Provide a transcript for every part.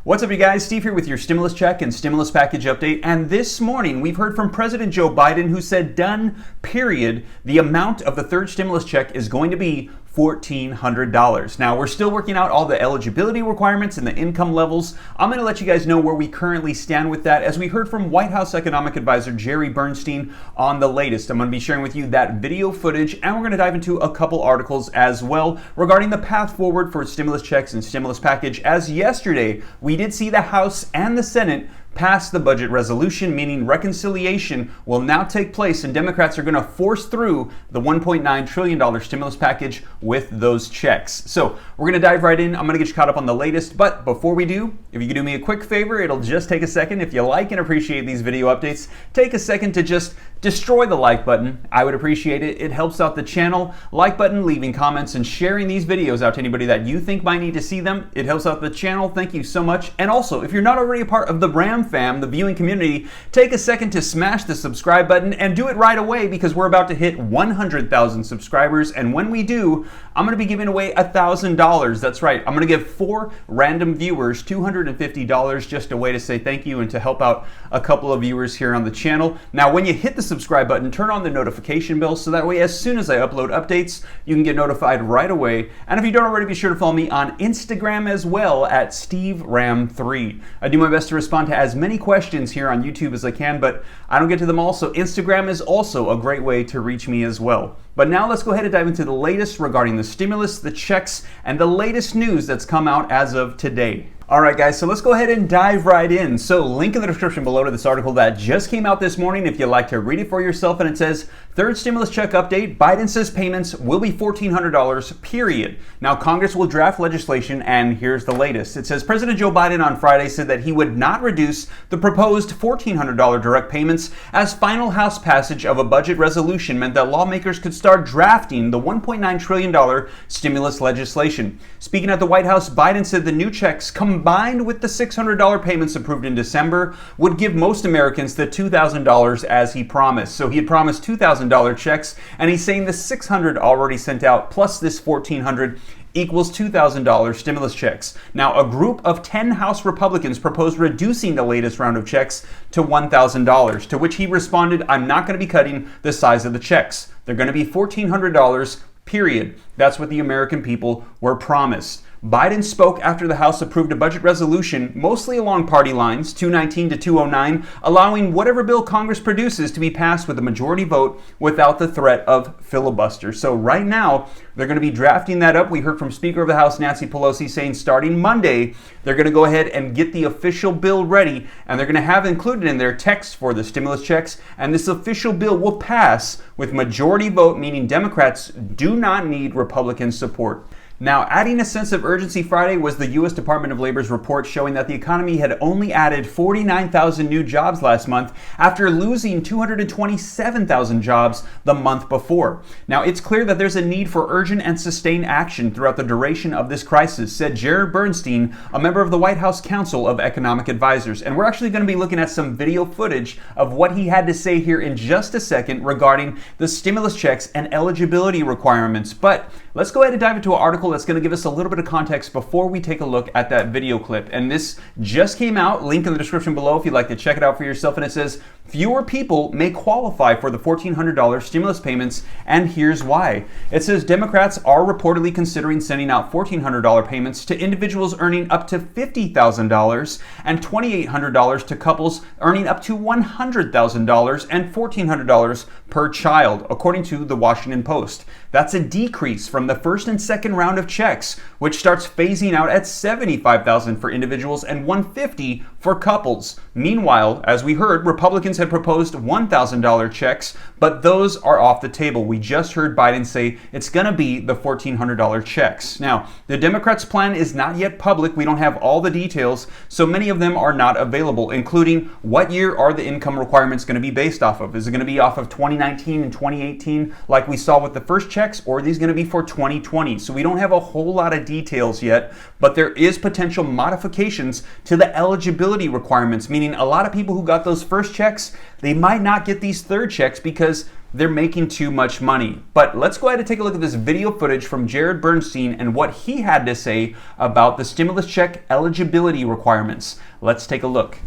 What's up, you guys? Steve here with your stimulus check and stimulus package update. And this morning, we've heard from President Joe Biden, who said, done, period. The amount of the third stimulus check is going to be $1,400. Now, we're still working out all the eligibility requirements and the income levels. I'm going to let you guys know where we currently stand with that, as we heard from White House Economic Advisor Jerry Bernstein on the latest. I'm going to be sharing with you that video footage, and we're going to dive into a couple articles as well regarding the path forward for stimulus checks and stimulus package, as yesterday we did see the House and the Senate pass the budget resolution, meaning reconciliation will now take place, and Democrats are going to force through the $1.9 trillion stimulus package with those checks. So we're going to dive right in. I'm going to get you caught up on the latest, but before we do, if you could do me a quick favor, it'll just take a second. If you like and appreciate these video updates, take a second to just destroy the like button. I would appreciate it. It helps out the channel. Like button, leaving comments, and sharing these videos out to anybody that you think might need to see them. It helps out the channel. Thank you so much. And also, if you're not already a part of the RAM fam, the viewing community, take a second to smash the subscribe button, and do it right away, because we're about to hit 100,000 subscribers. And when we do, I'm going to be giving away $1,000. That's right. I'm going to give 4 random viewers $250, just a way to say thank you and to help out a couple of viewers here on the channel. Now, when you hit the subscribe button, turn on the notification bell, so that way as soon as I upload updates, you can get notified right away. And if you don't already, be sure to follow me on Instagram as well at SteveRam3. I do my best to respond to as many questions here on YouTube as I can, but I don't get to them all, so Instagram is also a great way to reach me as well. But now let's go ahead and dive into the latest regarding the stimulus, the checks, and the latest news that's come out as of today. All right, guys, so let's go ahead and dive right in. So link in the description below to this article that just came out this morning if you'd like to read it for yourself. And it says, third stimulus check update, Biden says payments will be $1,400, period. Now, Congress will draft legislation, and here's the latest. It says President Joe Biden on Friday said that he would not reduce the proposed $1,400 direct payments, as final House passage of a budget resolution meant that lawmakers could start drafting the $1.9 trillion stimulus legislation. Speaking at the White House, Biden said the new checks, combined with the $600 payments approved in December, would give most Americans the $2,000 as he promised. So he had promised $2,000 checks, and he's saying the $600 already sent out plus this $1,400 equals $2,000 stimulus checks. Now, a group of 10 House Republicans proposed reducing the latest round of checks to $1,000, to which he responded, I'm not going to be cutting the size of the checks. They're going to be $1,400, period. That's what the American people were promised. Biden spoke after the House approved a budget resolution, mostly along party lines, 219 to 209, allowing whatever bill Congress produces to be passed with a majority vote without the threat of filibuster. So right now, they're going to be drafting that up. We heard from Speaker of the House Nancy Pelosi saying starting Monday, they're going to go ahead and get the official bill ready, and they're going to have included in there text for the stimulus checks, and this official bill will pass with majority vote, meaning Democrats do not need Republican support. Now, adding a sense of urgency Friday was the U.S. Department of Labor's report showing that the economy had only added 49,000 new jobs last month after losing 227,000 jobs the month before. Now, it's clear that there's a need for urgent and sustained action throughout the duration of this crisis, said Jerry Bernstein, a member of the White House Council of Economic Advisors. And we're actually going to be looking at some video footage of what he had to say here in just a second regarding the stimulus checks and eligibility requirements. But let's go ahead and dive into an article that's going to give us a little bit of context before we take a look at that video clip. And this just came out, link in the description below if you'd like to check it out for yourself. And it says, fewer people may qualify for the $1,400 stimulus payments, and here's why. It says Democrats are reportedly considering sending out $1,400 payments to individuals earning up to $50,000 and $2,800 to couples earning up to $100,000 and $1,400 per child, according to the Washington Post. That's a decrease from the first and second round of checks, which starts phasing out at $75,000 for individuals and $150,000 for couples. Meanwhile, as we heard, Republicans had proposed $1,000 checks, but those are off the table. We just heard Biden say it's going to be the $1,400 checks. Now, the Democrats' plan is not yet public. We don't have all the details, so many of them are not available, including what year are the income requirements going to be based off of? Is it going to be off of 2019 and 2018 like we saw with the first checks, or are these going to be for 2020? So we don't have a whole lot of details yet, but there is potential modifications to the eligibility requirements, meaning a lot of people who got those first checks, they might not get these third checks because they're making too much money. But let's go ahead and take a look at this video footage from Jared Bernstein and what he had to say about the stimulus check eligibility requirements. Let's take a look.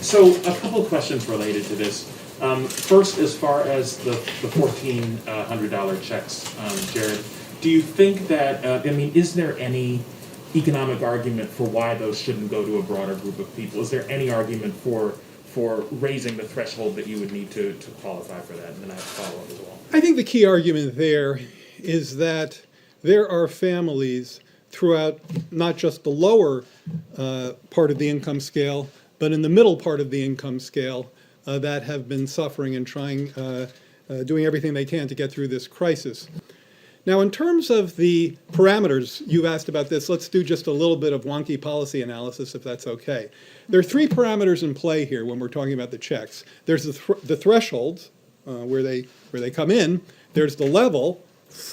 So a couple of questions related to this. First, as far as the $1,400 checks, Jared, do you think that, is there any economic argument for why those shouldn't go to a broader group of people? Is there any argument for raising the threshold that you would need to qualify for that? And then I have a follow-up as well. I think the key argument there is that there are families throughout not just the lower part of the income scale, but in the middle part of the income scale that have been suffering and doing everything they can to get through this crisis. Now, in terms of the parameters, you've asked about this. Let's do just a little bit of wonky policy analysis, if that's okay. There are three parameters in play here when we're talking about the checks. There's the thresholds, where they come in. There's the level.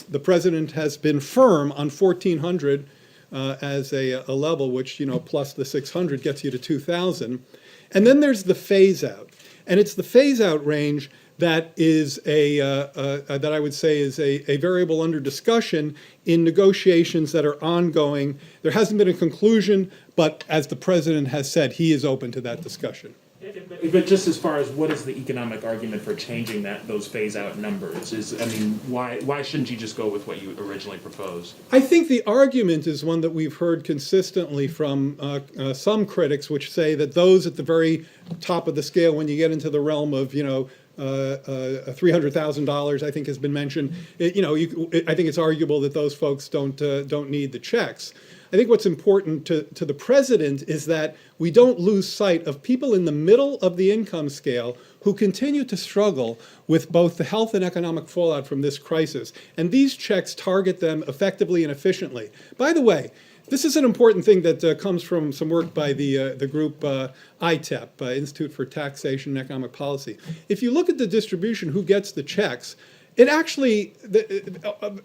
The president has been firm on 1,400 as a level, which, plus the 600 gets you to 2,000. And then there's the phase out. And it's the phase out range that is that I would say is a variable under discussion in negotiations that are ongoing. There hasn't been a conclusion, but as the president has said, he is open to that discussion. But just as far as what is the economic argument for changing those phase-out numbers? Why shouldn't you just go with what you originally proposed? I think the argument is one that we've heard consistently from some critics, which say that those at the very top of the scale, when you get into the realm of $300,000, I think has been mentioned. I think it's arguable that those folks don't need the checks. I think what's important to the president is that we don't lose sight of people in the middle of the income scale who continue to struggle with both the health and economic fallout from this crisis. And these checks target them effectively and efficiently. By the way, this is an important thing that comes from some work by the group ITEP, Institute for Taxation and Economic Policy. If you look at the distribution, who gets the checks, it actually,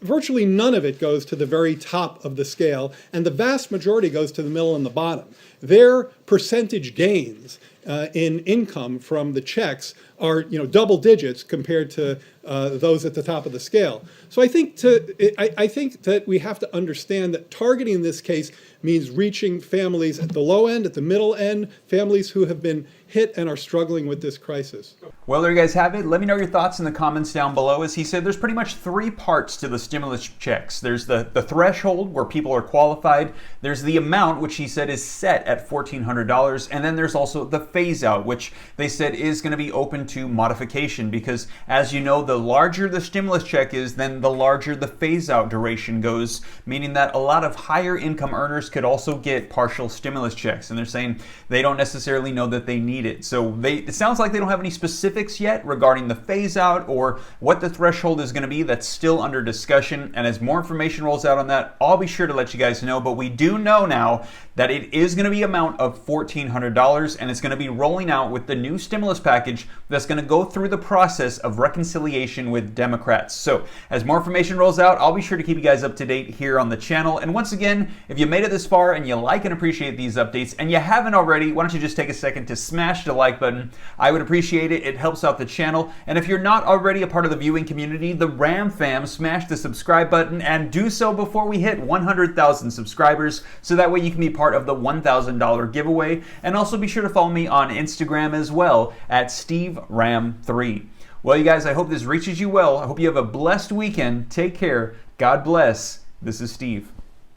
virtually none of it goes to the very top of the scale, and the vast majority goes to the middle and the bottom. Their percentage gains in income from the checks are double digits compared to those at the top of the scale. So I think that we have to understand that targeting in this case means reaching families at the low end, at the middle end, families who have been hit and are struggling with this crisis. Well, there you guys have it. Let me know your thoughts in the comments down below. As he said, there's pretty much three parts to the stimulus checks. There's the threshold where people are qualified. There's the amount, which he said is set at $1,400. And then there's also the phase out, which they said is going to be open to modification because, as you know, the larger the stimulus check is, then the larger the phase out duration goes, meaning that a lot of higher income earners could also get partial stimulus checks. And they're saying they don't necessarily know that they need it. So it sounds like they don't have any specifics yet regarding the phase out or what the threshold is going to be. That's still under discussion. And as more information rolls out on that, I'll be sure to let you guys know. But we do know now that it is going to be amount of $1,400, and it's going to be rolling out with the new stimulus package that's going to go through the process of reconciliation with Democrats. So as more information rolls out, I'll be sure to keep you guys up to date here on the channel. And once again, if you made it this far and you like and appreciate these updates, and you haven't already, why don't you just take a second to smash the like button? I would appreciate it. It helps out the channel. And if you're not already a part of the viewing community, the Ram fam, smash the subscribe button and do so before we hit 100,000 subscribers, so that way you can be part of the $1,000 giveaway. And also be sure to follow me on Instagram as well at SteveRam3. Well, you guys, I hope this reaches you well. I hope you have a blessed weekend. Take care. God bless. This is Steve.